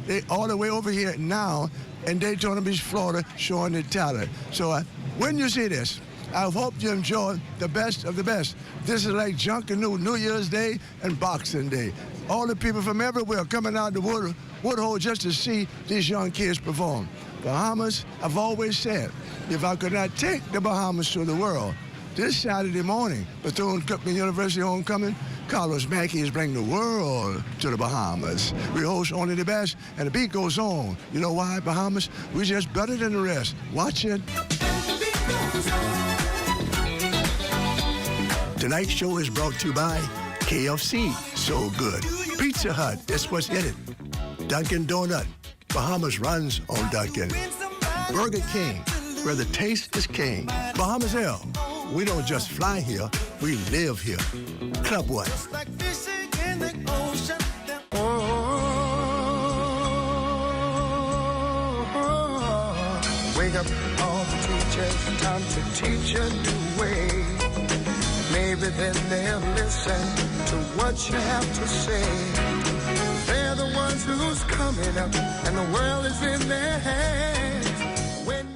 They all the way over here now in Daytona Beach, Florida, showing their talent. So when you see this, I hope you enjoy the best of the best. This is like Junkanoo, New Year's Day and Boxing Day. All the people from everywhere coming out the Woodhole just to see these young kids perform. Bahamas, I've always said, if I could not take the Bahamas to the world, this Saturday morning, Bethune-Cookman University homecoming, Carlos Mackey is bringing the world to the Bahamas. We host only the best, and the beat goes on. You know why, Bahamas? We're just better than the rest. Watch it. Tonight's show is brought to you by KFC, so good. Pizza Hut, that's what's in it. Dunkin' Donut, Bahamas runs on Dunkin'. Burger King, where the taste is king. Bahamas L, we don't just fly here, we live here. Club One. Wake up all the teachers, time to teach a new way. Maybe then they'll listen to what you have to say. They're the ones who's coming up, and the world is in their hands. When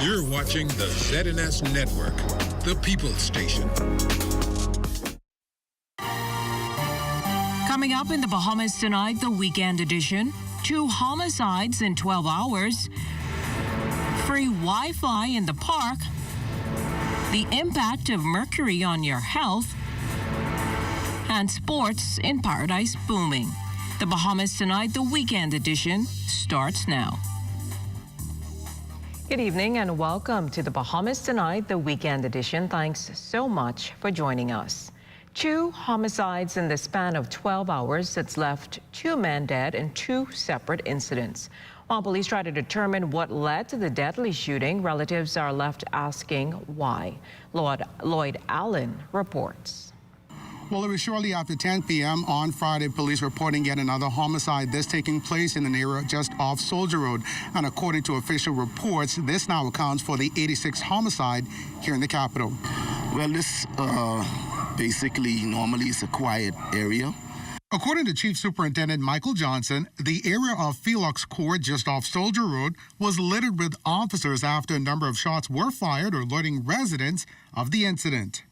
You're watching the ZNS Network, the People's Station. Coming up in the Bahamas tonight, the weekend edition. 2 homicides in 12 hours. Free Wi-Fi in the park. The impact of Mercury on your health. And sports in Paradise booming. The Bahamas tonight, the weekend edition, starts now. Good evening and welcome to the Bahamas tonight, the weekend edition. Thanks so much for joining us. 2 homicides in the span of 12 hours that's left 2 men dead in 2 separate incidents. While police try to determine what led to the deadly shooting, relatives are left asking why. Lloyd Allen reports. Well, it was shortly after 10 p.m. on Friday, police reporting yet another homicide, this taking place in an area just off Soldier Road. And according to official reports, this now accounts for the 86th homicide here in the capital. Well, this basically normally is a quiet area. According to Chief Superintendent Michael Johnson, the area of Felix Court just off Soldier Road was littered with officers after a number of shots were fired, alerting residents of the incident.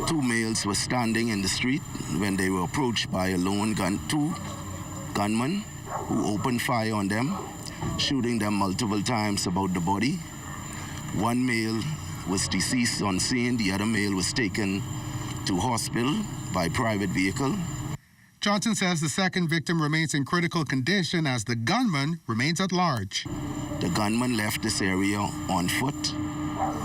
2 males were standing in the street when they were approached by a lone gun, 2 gunmen who opened fire on them, shooting them multiple times about the body. 1 male was deceased on scene. The other male was taken to hospital by private vehicle. Johnson says the second victim remains in critical condition as the gunman remains at large. The gunman left this area on foot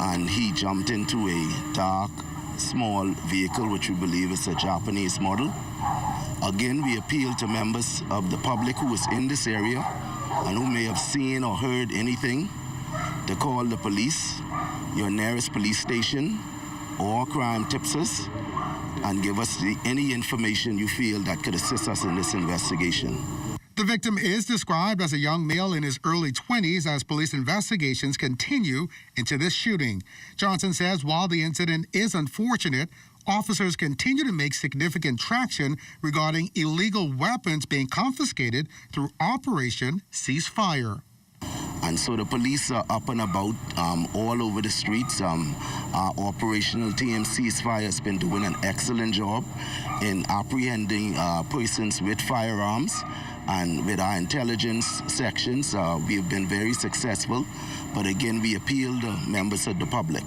and he jumped into a dark, small vehicle, which we believe is a Japanese model. Again, we appeal to members of the public who is in this area and who may have seen or heard anything to call the police, your nearest police station, or crime tipsters, and give us any information you feel that could assist us in this investigation. The victim is described as a young male in his early 20s as police investigations continue into this shooting. Johnson says while the incident is unfortunate, officers continue to make significant traction regarding illegal weapons being confiscated through Operation Ceasefire. And so the police are up and about all over the streets. Our operational team, Ceasefire, has been doing an excellent job in apprehending persons with firearms. And with our intelligence sections, we have been very successful. But again, we appeal to members of the public.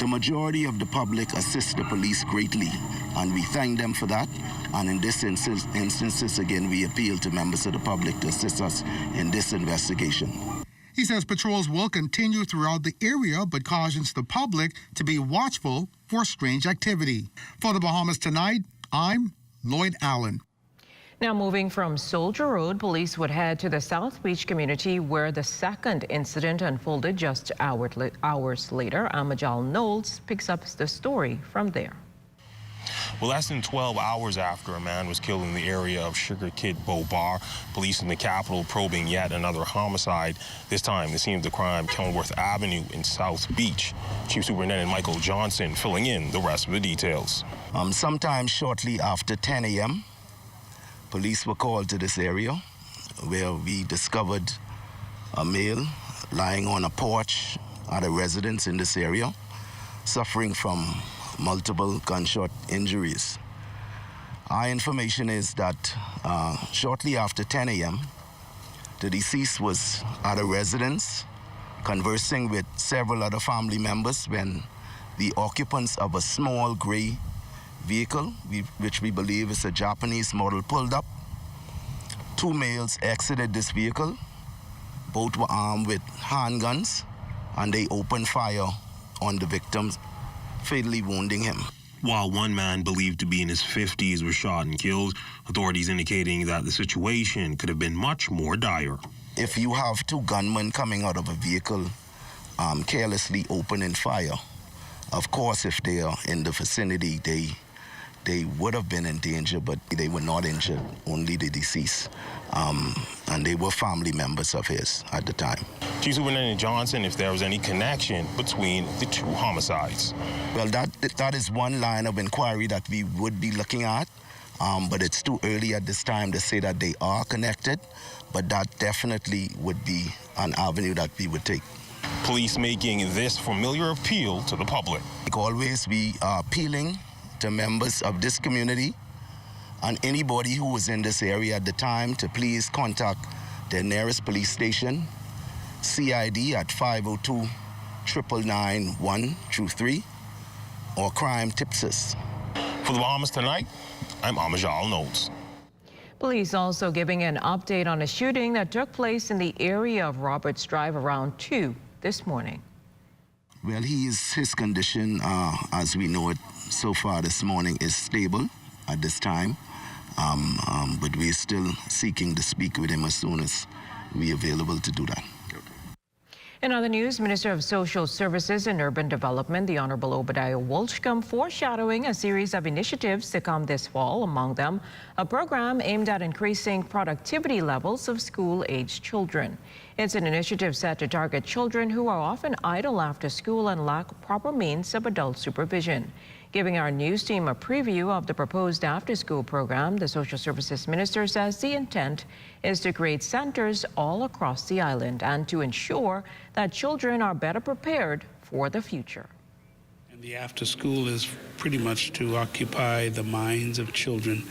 The majority of the public assist the police greatly, and we thank them for that. And in this instances, again, we appeal to members of the public to assist us in this investigation. He says patrols will continue throughout the area, but cautions the public to be watchful for strange activity. For the Bahamas tonight, I'm Lloyd Allen. Now moving from Soldier Road, police would head to the South Beach community where the second incident unfolded just hours later. Amajal Knowles picks up the story from there. Well, less than 12 hours after a man was killed in the area of Sugar Kid Bobar, police in the capital probing yet another homicide. This time, the scene of the crime, Kenilworth Avenue in South Beach. Chief Superintendent Michael Johnson filling in the rest of the details. Sometime shortly after 10 a.m., police were called to this area where we discovered a male lying on a porch at a residence in this area, suffering from multiple gunshot injuries. Our information is that shortly after 10 a.m., the deceased was at a residence conversing with several other family members when the occupants of a small gray vehicle, which we believe is a Japanese model, pulled up. Two males exited this vehicle. Both were armed with handguns, and they opened fire on the victim, fatally wounding him. While one man believed to be in his 50s was shot and killed, authorities indicating that the situation could have been much more dire. If you have two gunmen coming out of a vehicle carelessly opening fire, of course, if they are in the vicinity, they would have been in danger, but they were not injured, only the deceased. And they were family members of his at the time. Chief Superintendent Johnson, if there was any connection between the two homicides. Well, that is one line of inquiry that we would be looking at, but it's too early at this time to say that they are connected, but that definitely would be an avenue that we would take. Police making this familiar appeal to the public. Like always, we are appealing to members of this community and anybody who was in this area at the time to please contact their nearest police station, CID at 502-999-123, or Crime Tipsers. For the Bahamas Tonight, I'm Amajal Notes. Police also giving an update on a shooting that took place in the area of Roberts Drive around 2 this morning. Well, his condition, as we know it so far this morning, is stable at this time, but we're still seeking to speak with him as soon as we're available to do that. In other news, Minister of Social Services and Urban Development, the Honorable Obadiah Wolchcombe, foreshadowing a series of initiatives to come this fall, among them a program aimed at increasing productivity levels of school-aged children. It's an initiative set to target children who are often idle after school and lack proper means of adult supervision. Giving our news team a preview of the proposed after-school program, the Social Services Minister says the intent is to create centers all across the island and to ensure that children are better prepared for the future. And the after-school is pretty much to occupy the minds of children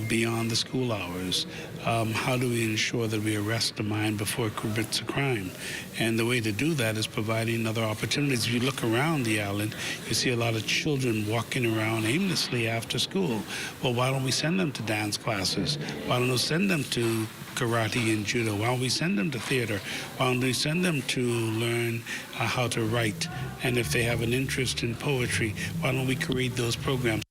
beyond the school hours. How do we ensure that we arrest the mind before it commits a crime? And the way to do that is providing other opportunities. If you look around the island, you see a lot of children walking around aimlessly after school. Well, why don't we send them to dance classes? Why don't we send them to karate and judo? Why don't we send them to theater? Why don't we send them to learn how to write? And if they have an interest in poetry, why don't we create those programs?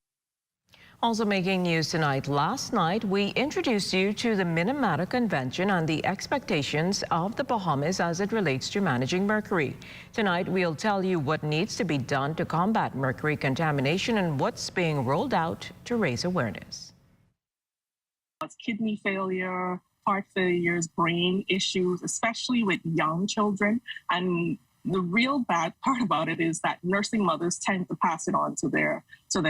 Also making news tonight, last night we introduced you to the Minamata Convention and the expectations of the Bahamas as it relates to managing mercury. Tonight we'll tell you what needs to be done to combat mercury contamination and what's being rolled out to raise awareness. Kidney failure, heart failures, brain issues, especially with young children. And the real bad part about it is that nursing mothers tend to pass it on to their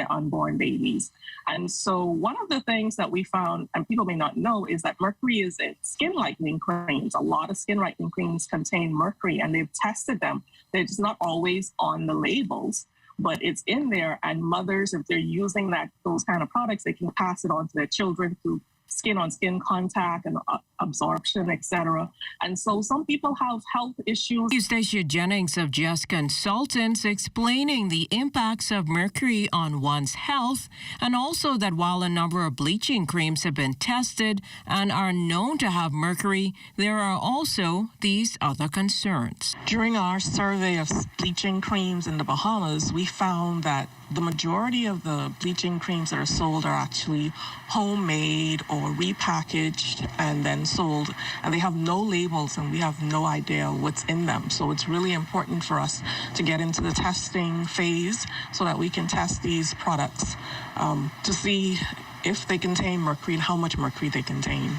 unborn babies. And so one of the things that we found, and people may not know, is that mercury is in skin lightening creams. A lot of skin lightening creams contain mercury, and they've tested them. They're just not always on the labels, but it's in there. And mothers, if they're using those kind of products, they can pass it on to their children through skin-on-skin contact and absorption, etc. And so some people have health issues. Eustacia Jennings of Just Consultants explaining the impacts of mercury on one's health, and also that while a number of bleaching creams have been tested and are known to have mercury, there are also these other concerns. During our survey of bleaching creams in the Bahamas, we found that the majority of the bleaching creams that are sold are actually homemade or repackaged and then sold, and they have no labels and we have no idea what's in them. So it's really important for us to get into the testing phase so that we can test these products to see if they contain mercury and how much mercury they contain.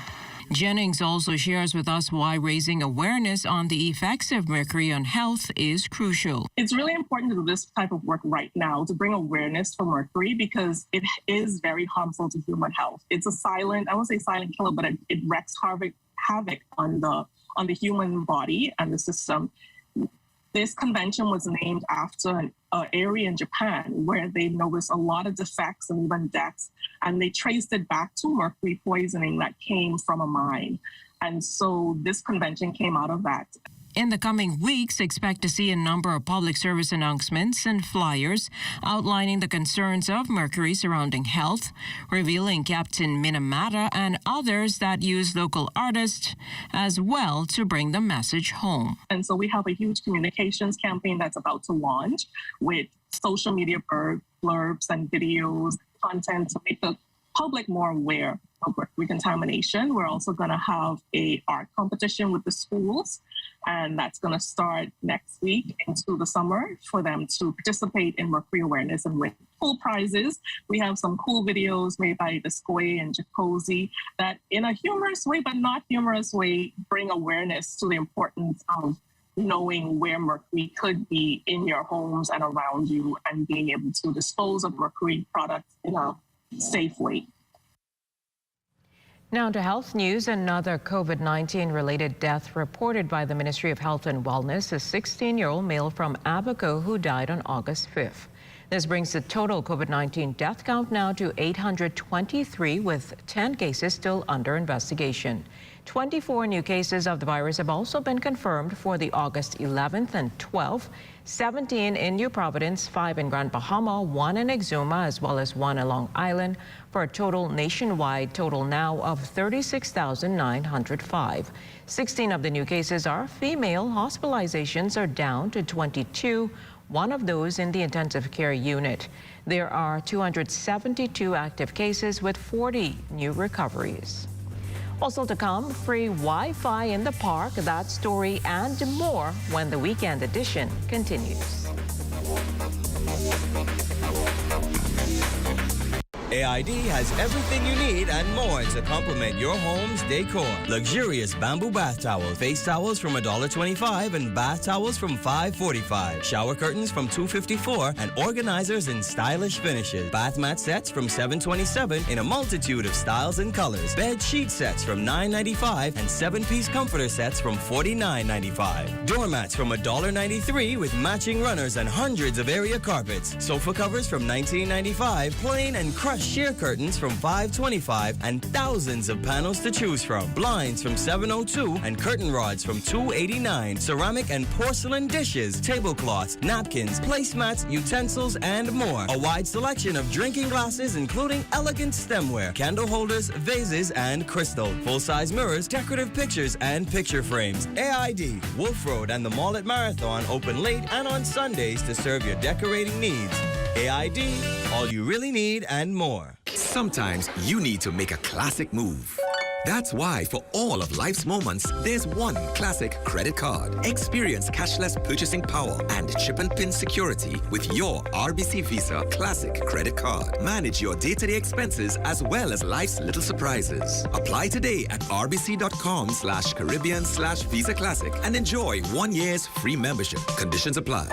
Jennings also shares with us why raising awareness on the effects of mercury on health is crucial. It's really important to do this type of work right now to bring awareness for mercury because it is very harmful to human health. It's a silent, I won't say silent killer, but it wreaks havoc on the human body and the system. This convention was named after an area in Japan where they noticed a lot of defects and even deaths, and they traced it back to mercury poisoning that came from a mine. And so this convention came out of that. In the coming weeks, expect to see a number of public service announcements and flyers outlining the concerns of mercury surrounding health, revealing Captain Minamata and others that use local artists as well to bring the message home. And so we have a huge communications campaign that's about to launch with social media blurbs and videos, content to make the public more aware of mercury contamination. We're also going to have a art competition with the schools, and that's going to start next week into the summer for them to participate in mercury awareness and win cool prizes. We have some cool videos made by Descoy and Jacozy that in a humorous way, but not humorous way, bring awareness to the importance of knowing where mercury could be in your homes and around you and being able to dispose of mercury products in a safe way. Now to health news. Another COVID-19 related death reported by the Ministry of Health and Wellness, a 16-year-old male from Abaco who died on August 5th. This brings the total COVID-19 death count now to 823, with 10 cases still under investigation. 24 new cases of the virus have also been confirmed for the August 11th and 12th, 17 in New Providence, 5 in Grand Bahama, 1 in Exuma, as well as 1 in Long Island, for a total nationwide total now of 36,905. 16 of the new cases are female. Hospitalizations are down to 22, one of those in the intensive care unit. There are 272 active cases with 40 new recoveries. Also to come, free Wi-Fi in the park. That story and more when the weekend edition continues. AID has everything you need and more to complement your home's decor. Luxurious bamboo bath towels, face towels from $1.25 and bath towels from $5.45. Shower curtains from $2.54 and organizers in stylish finishes. Bath mat sets from $7.27 in a multitude of styles and colors. Bed sheet sets from $9.95 and 7-piece comforter sets from $49.95. Doormats from $1.93 with matching runners and hundreds of area carpets. Sofa covers from $19.95, plain and crushed sheer curtains from $5.25 and thousands of panels to choose from. Blinds from $7.02 and curtain rods from $2.89. Ceramic and porcelain dishes, tablecloths, napkins, placemats, utensils, and more. A wide selection of drinking glasses, including elegant stemware, candle holders, vases, and crystal. Full-size mirrors, decorative pictures, and picture frames. AID, Wolf Road, and the Mall at Marathon open late and on Sundays to serve your decorating needs. AID, all you really need and more. Sometimes you need to make a classic move. That's why for all of life's moments, there's one classic credit card. Experience cashless purchasing power and chip and pin security with your RBC Visa Classic credit card. Manage your day-to-day expenses as well as life's little surprises. Apply today at rbc.com/Caribbean/Visa Classic and enjoy 1 year's free membership. Conditions apply.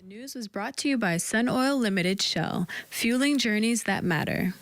News was brought to you by Sun Oil Limited Shell, fueling journeys that matter.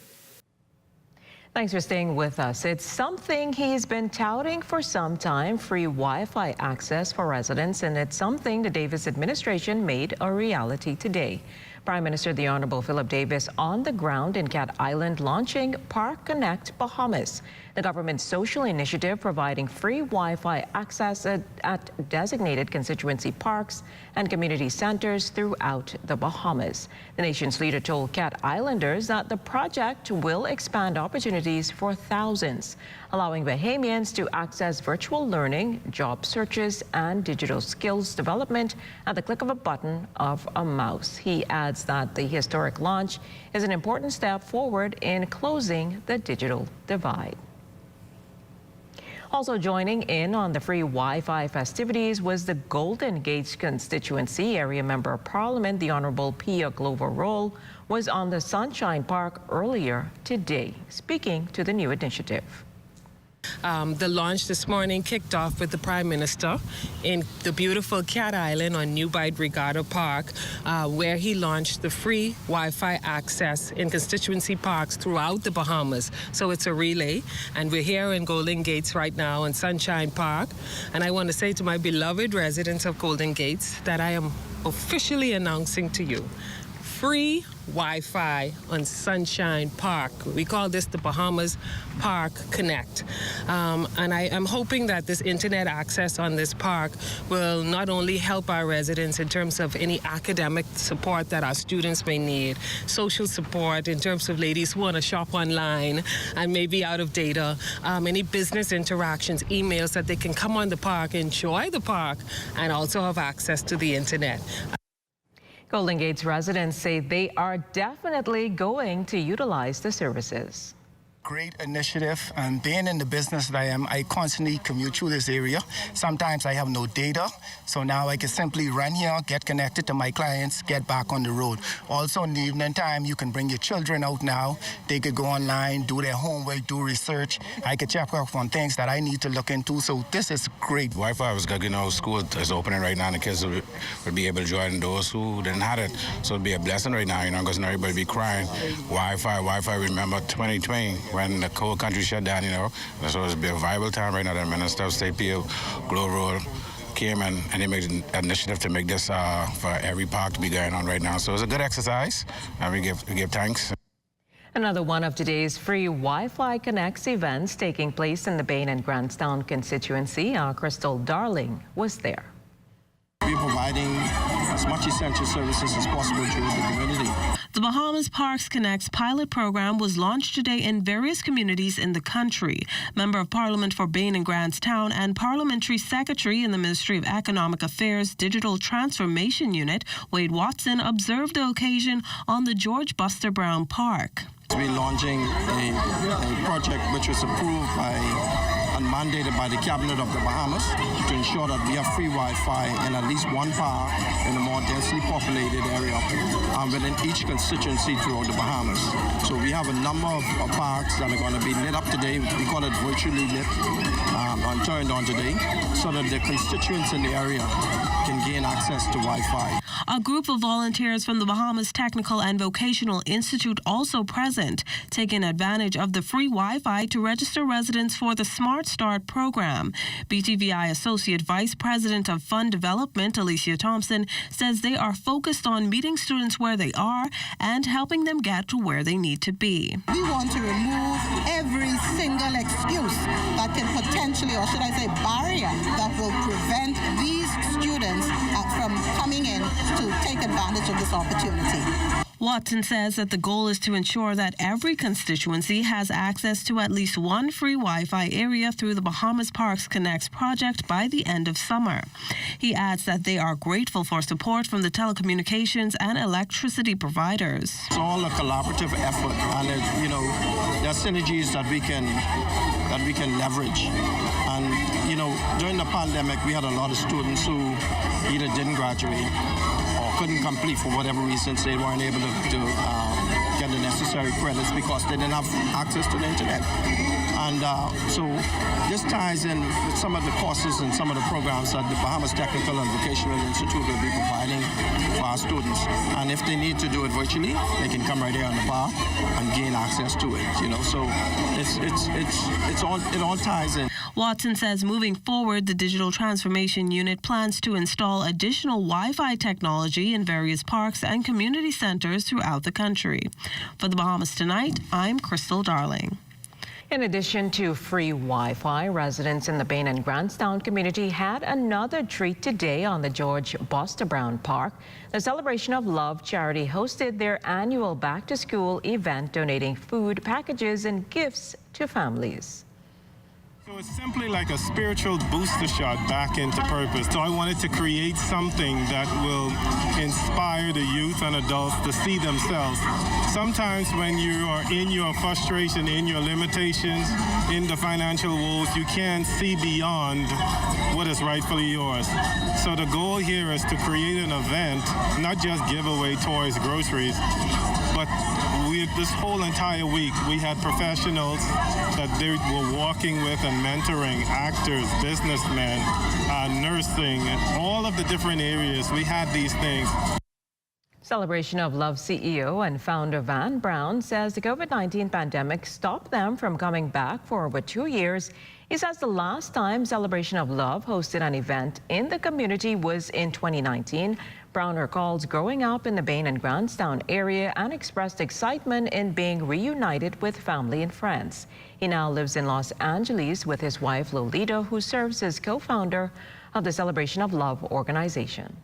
Thanks for staying with us. It's something he's been touting for some time, free Wi-Fi access for residents, and it's something the Davis administration made a reality today. Prime Minister the Honorable Philip Davis on the ground in Cat Island launching Park Connect Bahamas. The government's social initiative providing free Wi-Fi access at designated constituency parks and community centers throughout the Bahamas. The nation's leader told Cat Islanders that the project will expand opportunities for thousands, allowing Bahamians to access virtual learning, job searches, and digital skills development at the click of a button of a mouse. He adds that the historic launch is an important step forward in closing the digital divide. Also joining in on the free Wi-Fi festivities was the Golden Gates constituency. Area Member of Parliament, the Honorable Pia Glover Roll, was on the Sunshine Park earlier today, speaking to the new initiative. The launch this morning kicked off with the Prime Minister in the beautiful Cat Island on New Bight Regatta Park, where he launched the free Wi-Fi access in constituency parks throughout the Bahamas. So it's a relay, and we're here in Golden Gates right now in Sunshine Park. And I want to say to my beloved residents of Golden Gates that I am officially announcing to you free Wi-Fi on Sunshine Park. We call this the Bahamas Park Connect. And I am hoping that this internet access on this park will not only help our residents in terms of any academic support that our students may need, social support in terms of ladies who want to shop online and maybe out of data, any business interactions, emails, that they can come on the park, enjoy the park, and also have access to the internet. Golden Gates residents say they are definitely going to utilize the services. Great initiative, and being in the business that I am, I constantly commute through this area. Sometimes I have no data, so now I can simply run here, get connected to my clients, get back on the road. Also in the evening time, you can bring your children out now. They could go online, do their homework, do research. I could check up on things that I need to look into, so this is great. Wi-Fi was good, you know, school is opening right now, and the kids would be able to join those who didn't have it. So it'd be a blessing right now, you know, because everybody be crying. Wi-Fi, remember 2020, when the whole country shut down, you know. So it's been a viable time right now. The Minister of State, Pia Glover, came and they made an initiative to make this for every park to be going on right now. So it's a good exercise, and we give thanks. Another one of today's free Wi-Fi Connects events taking place in the Bain and Grantstown constituency. Crystal Darling was there. We're providing as much essential services as possible to the community. The Bahamas Parks Connects pilot program was launched today in various communities in the country. Member of Parliament for Bain and Grantstown and Parliamentary Secretary in the Ministry of Economic Affairs Digital Transformation Unit, Wade Watson, observed the occasion on the George Buster Brown Park. We're launching a project which was approved and mandated by the Cabinet of the Bahamas to ensure that we have free Wi-Fi in at least one park in a more densely populated area within each constituency throughout the Bahamas. So we have a number of parks that are going to be lit up today. We call it virtually lit and turned on today, so that the constituents in the area can gain access to Wi-Fi. A group of volunteers from the Bahamas Technical and Vocational Institute also present, taking advantage of the free Wi-Fi to register residents for the Smart Start program. BTVI Associate Vice President of Fund Development, Alicia Thompson, says they are focused on meeting students where they are and helping them get to where they need to be. We want to remove every single excuse that can potentially, or should I say barrier, that will prevent these students from coming in to take advantage of this opportunity. Watson says that the goal is to ensure that every constituency has access to at least one free Wi-Fi area through the Bahamas Parks Connects project by the end of summer. He adds that they are grateful for support from the telecommunications and electricity providers. It's all a collaborative effort, and there are synergies that we can leverage. And during the pandemic, we had a lot of students who either didn't graduate or couldn't complete for whatever reasons. They weren't able to get the necessary credits because they didn't have access to the internet. And so this ties in with some of the courses and some of the programs that the Bahamas Technical and Vocational Institute will be providing for our students. And if they need to do it virtually, they can come right here on the park and gain access to it. So it all ties in. Watson says moving forward, the Digital Transformation Unit plans to install additional Wi-Fi technology in various parks and community centers throughout the country. For the Bahamas Tonight, I'm Crystal Darling. In addition to free Wi-Fi, residents in the Bain and Grantstown community had another treat today on the George Buster Brown Park. The Celebration of Love charity hosted their annual back-to-school event, donating food, packages, and gifts to families. So it's simply like a spiritual booster shot back into purpose. So I wanted to create something that will inspire the youth and adults to see themselves. Sometimes when you are in your frustration, in your limitations, in the financial woes, you can't see beyond what is rightfully yours. So the goal here is to create an event, not just give away toys, groceries, but this whole entire week, we had professionals that they were walking with and mentoring actors, businessmen, nursing, all of the different areas. We had these things. Celebration of Love CEO and founder Van Brown says the COVID-19 pandemic stopped them from coming back for over 2 years. He says the last time Celebration of Love hosted an event in the community was in 2019. Brown recalls growing up in the Bain and Grantstown area and expressed excitement in being reunited with family and friends. He now lives in Los Angeles with his wife Lolita, who serves as co-founder of the Celebration of Love organization.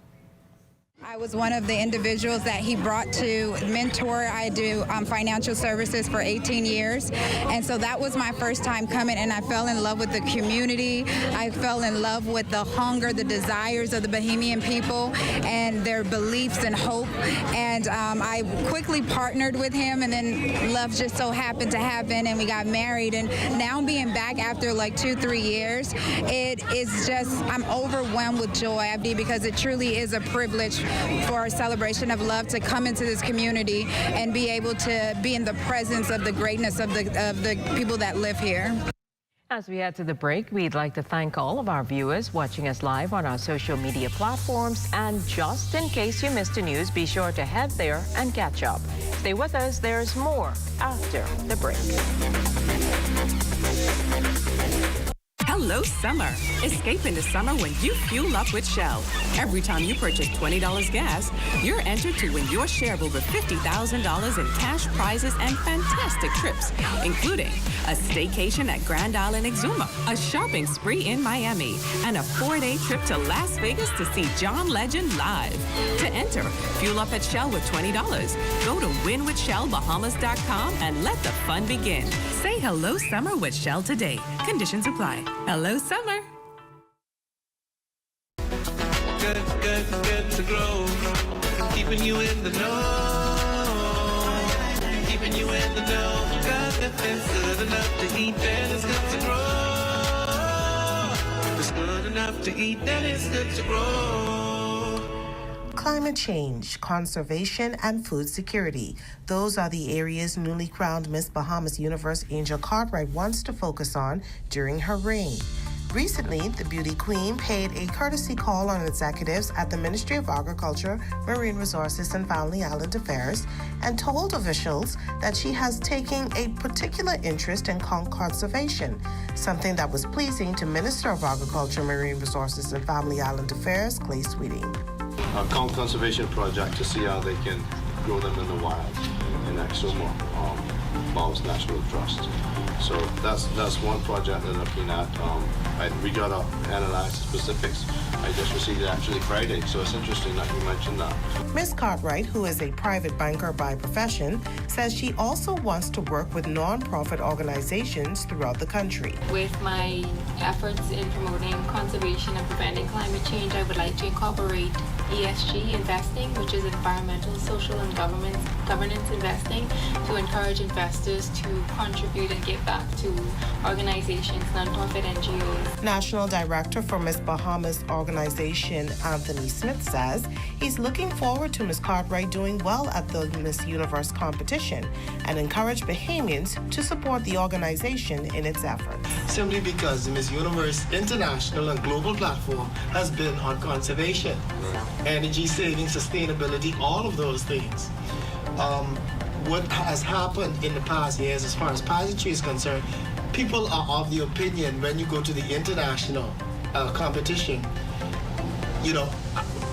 I was one of the individuals that he brought to mentor. I do financial services for 18 years. And so that was my first time coming, and I fell in love with the community. I fell in love with the hunger, the desires of the Bahamian people and their beliefs and hope. And I quickly partnered with him, and then love just so happened to happen, and we got married. And now being back after like 2-3 years, it is just, I'm overwhelmed with joy, Abdi, because it truly is a privilege for a Celebration of Love to come into this community and be able to be in the presence of the greatness of the people that live here. As we head to the break, we'd like to thank all of our viewers watching us live on our social media platforms. And just in case you missed the news, be sure to head there and catch up. Stay with us. There's more after the break. Hello, summer. Escape into summer when you fuel up with Shell. Every time you purchase $20 gas, you're entered to win your share of over $50,000 in cash prizes and fantastic trips, including a staycation at Grand Island Exuma, a shopping spree in Miami, and a 4-day trip to Las Vegas to see John Legend live. To enter, fuel up at Shell with $20. Go to winwithshellbahamas.com and let the fun begin. Say hello, summer with Shell today. Conditions apply. Hello, summer. Good to grow. Keeping you in the know. Keeping you in the know. Got that it's good enough to eat, then it's good to grow. It's good enough to eat, then it's good to grow. Climate change, conservation, and food security. Those are the areas newly crowned Miss Bahamas Universe Angel Cartwright wants to focus on during her reign. Recently, the beauty queen paid a courtesy call on executives at the Ministry of Agriculture, Marine Resources, and Family Island Affairs and told officials that she has taken a particular interest in conch conservation, something that was pleasing to Minister of Agriculture, Marine Resources, and Family Island Affairs, Clay Sweeting. A conch conservation project to see how they can grow them in the wild in Exuma, Bahamas National Trust. So that's one project they're looking at. We got to analyze the specifics. I just received it actually Friday, so it's interesting that you mentioned that. Ms. Cartwright, who is a private banker by profession, says she also wants to work with non-profit organizations throughout the country. With my efforts in promoting conservation and preventing climate change, I would like to incorporate ESG investing, which is environmental, social, and governance investing, to encourage investors to contribute and give back to organizations, nonprofit NGOs. National Director for Miss Bahamas organization, Anthony Smith, says he's looking forward to Miss Cartwright doing well at the Miss Universe competition and encourage Bahamians to support the organization in its efforts. Simply because the Miss Universe international and global platform has been on conservation, energy saving, sustainability, all of those things. What has happened in the past years as far as pageantry is concerned, people are of the opinion when you go to the international competition, you know,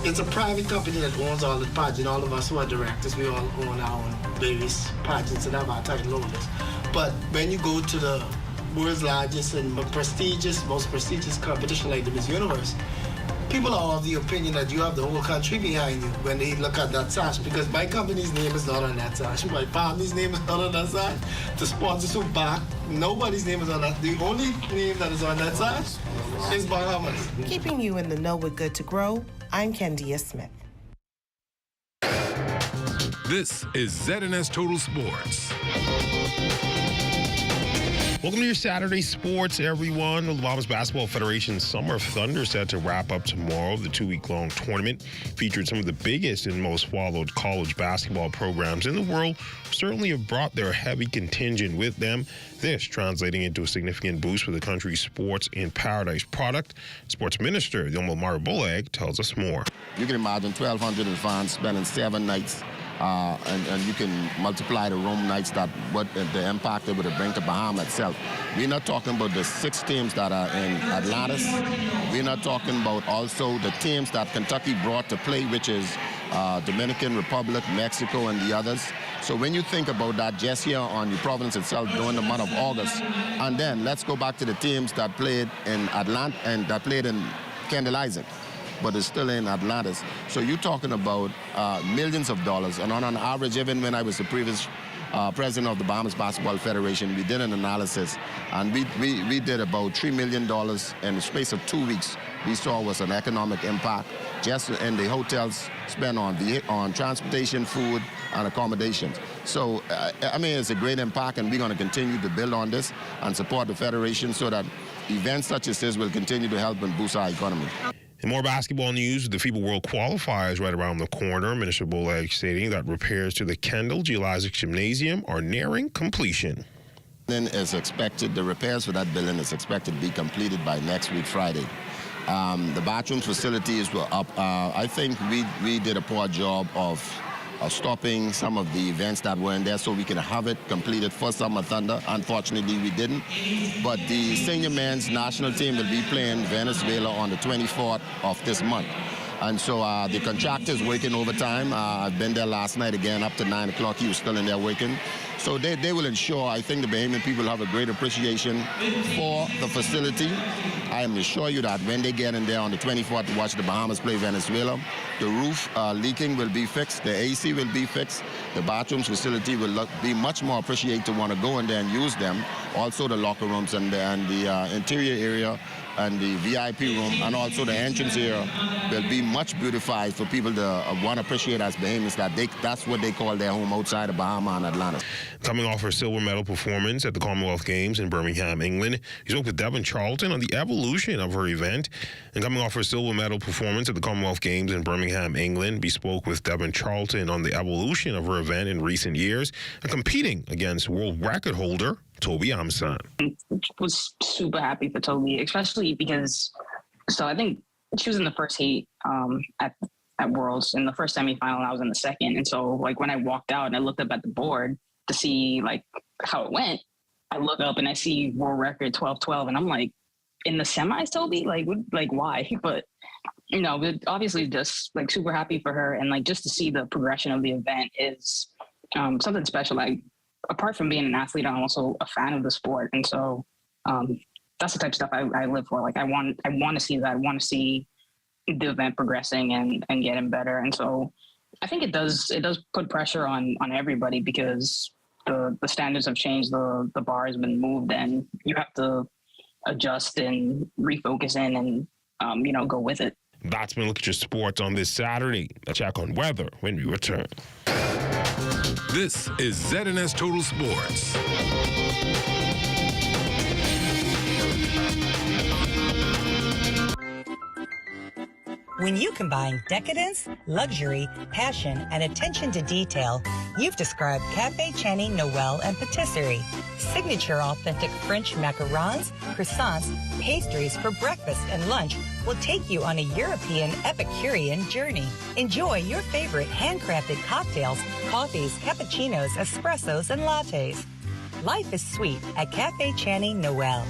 it's a private company that owns all the pageants. All of us who are directors, we all own our own various pageants and have our title holders. But when you go to the world's largest and most prestigious competition like the Miss Universe, people are of the opinion that you have the whole country behind you when they look at that sash, because my company's name is not on that sash, my family's name is not on that sash, the sponsors who back, nobody's name is on that. The only name that is on that sash is Bahamas. Keeping you in the know with Good to Grow, I'm Kendia Smith. This is ZNS Total Sports. Welcome to your Saturday sports, everyone. The Bahamas Basketball Federation's Summer of Thunder set to wrap up tomorrow. The 2-week-long tournament featured some of the biggest and most followed college basketball programs in the world. Certainly have brought their heavy contingent with them. This translating into a significant boost for the country's sports in paradise product. Sports Minister Dilma Maribolag tells us more. You can imagine 1,200 fans spending 7 nights. And you can multiply the room nights, that what the impact it would bring to Bahamas itself. We're not talking about the 6 teams that are in Atlantis. We're not talking about also the teams that Kentucky brought to play, which is Dominican Republic, Mexico, and the others. So when you think about that just here on the province itself during the month of August, and then let's go back to the teams that played in Atlanta and that played in Kendall Isaac, but it's still in Atlantis. So you're talking about millions of dollars. And on an average, even when I was the previous president of the Bahamas Basketball Federation, we did an analysis, and we did about $3 million in the space of 2 weeks. We saw was an economic impact just in the hotels spent on transportation, food, and accommodations. So, I mean, it's a great impact, and we're going to continue to build on this and support the Federation so that events such as this will continue to help and boost our economy. In more basketball news, the FIBA World Qualifiers right around the corner. Minister Bolag stating that repairs to the Kendall Geologic Gymnasium are nearing completion. Is expected, the repairs for that building is expected to be completed by next week, Friday. The bathroom facilities were up. I think we did a poor job of stopping some of the events that were in there so we could have it completed for Summer Thunder. Unfortunately, we didn't. But the senior men's national team will be playing Venezuela on the 24th of this month. And so the contractor is working overtime. I've been there last night again up to 9 o'clock. He was still in there working. So they will ensure, I think the Bahamian people have a great appreciation for the facility. I am assure you that when they get in there on the 24th to watch the Bahamas play Venezuela, the roof leaking will be fixed, the AC will be fixed, the bathrooms facility will be much more appreciated to want to go in there and use them. Also the locker rooms and the interior area and the VIP room and also the entrance area will be much beautified for people to want to appreciate as Bahamians that that's what they call their home outside of Bahama and Atlanta. Coming off her silver medal performance at the Commonwealth Games in Birmingham, England, he spoke with Devin Charlton on the evolution of her event. And coming off her silver medal performance at the Commonwealth Games in Birmingham, England, we spoke with Devin Charlton on the evolution of her event in recent years and competing against world record holder Toby Amson. Was super happy for Toby, especially because, so I think she was in the first heat at Worlds in the first semifinal, and I was in the second. And so, like, when I walked out and I looked up at the board to see like how it went, I look up and I see world record 12-12, and I'm like, in the semis, Toby, like why? But you know, obviously just like super happy for her, and like just to see the progression of the event is something special. Like, apart from being an athlete, I'm also a fan of the sport, and so that's the type of stuff I live for. Like, I want to see that. I want to see the event progressing and getting better. And so I think it does put pressure on everybody because the standards have changed. The bar has been moved, and you have to adjust and refocus in and go with it. That's been Look at Your Sports on this Saturday. A check on weather when we return. This is ZNS Total Sports. When you combine decadence, luxury, passion, and attention to detail, you've described Café Channy, Noël, and Patisserie. Signature authentic French macarons, croissants, pastries for breakfast and lunch will take you on a European Epicurean journey. Enjoy your favorite handcrafted cocktails, coffees, cappuccinos, espressos, and lattes. Life is sweet at Café Channy, Noël.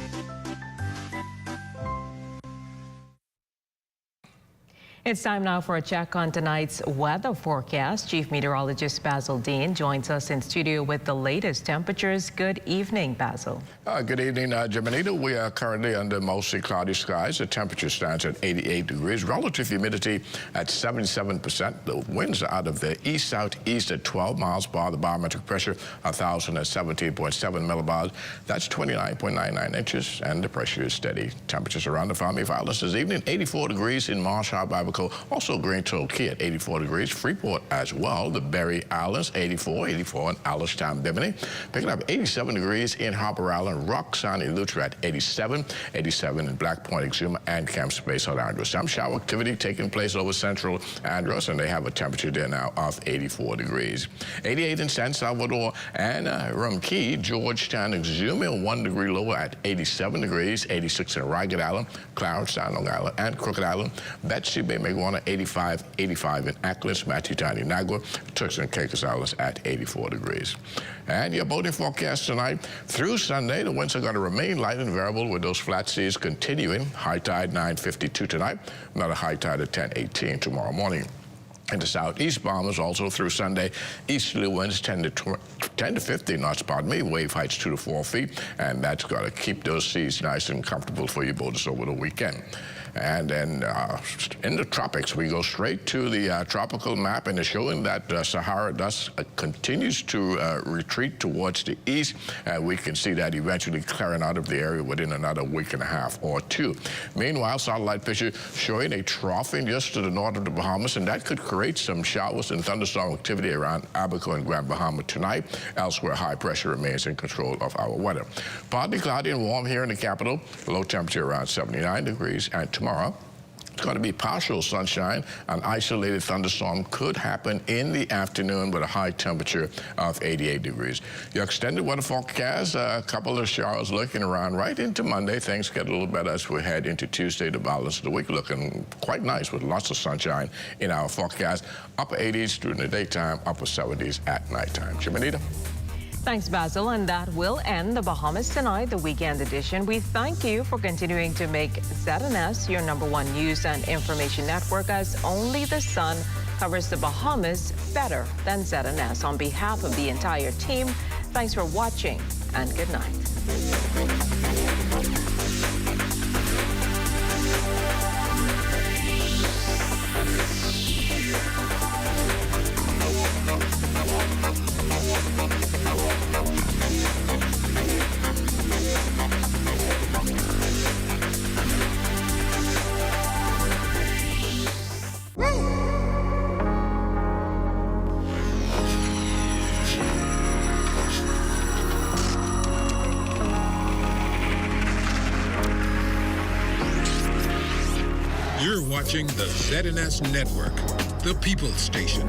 It's time now for a check on tonight's weather forecast. Chief Meteorologist Basil Dean joins us in studio with the latest temperatures. Good evening, Basil. Good evening, Jimenita. We are currently under mostly cloudy skies. The temperature stands at 88 degrees. Relative humidity at 77%. The winds are out of the east-southeast at 12 miles per hour. The barometric pressure 1,017.7 millibars. That's 29.99 inches, and the pressure is steady. Temperatures around the Family Islands this evening. 84 degrees in Marsh Harbor, Abaco. Also Green Torquay at 84 degrees. Freeport as well. The Berry Islands 84 in Allenstown, Bimini. Picking up 87 degrees in Harper Island. Roxanne and Luther at 87 in Black Point, Exuma, and Camp Space, South Andros. Some shower activity taking place over central Andros, and they have a temperature there now of 84 degrees. 88 in San Salvador and Rumkey, Georgetown, Exuma, 1 degree lower at 87 degrees. 86 in Ragged Island, Clarence, San Long Island, and Crooked Island. Betsy Bay, Meguana, 85 in Acklands, Matutani, Nagua, Turks and Caicos Islands at 84 degrees. And your boating forecast tonight through Sunday, the winds are going to remain light and variable with those flat seas continuing. High tide 9:52 tonight, another high tide at 10:18 tomorrow morning. In the southeast, bombers also through Sunday. Easterly winds 10 to 15 knots, pardon me. Wave heights 2 to 4 feet, and that's going to keep those seas nice and comfortable for your boaters over the weekend. And then in the tropics, we go straight to the tropical map, and it's showing that Sahara dust continues to retreat towards the east, and we can see that eventually clearing out of the area within another week and a half or two. Meanwhile, satellite picture showing a troughing just to the north of the Bahamas, and that could create some showers and thunderstorm activity around Abaco and Grand Bahama tonight. Elsewhere, high pressure remains in control of our weather. Partly cloudy and warm here in the capital. Low temperature around 79 degrees, and tomorrow it's going to be partial sunshine. An isolated thunderstorm could happen in the afternoon with a high temperature of 88 degrees. Your extended weather forecast, a couple of showers lurking around right into Monday. Things get a little better as we head into Tuesday. The balance of the week looking quite nice with lots of sunshine in our forecast. Upper 80s during the daytime, upper 70s at nighttime. Jimenita. Thanks, Basil, and that will end the Bahamas Tonight, the weekend edition. We thank you for continuing to make ZNS your #1 news and information network, as only the sun covers the Bahamas better than ZNS. On behalf of the entire team, thanks for watching and good night. You're watching the ZNS Network, the People's Station.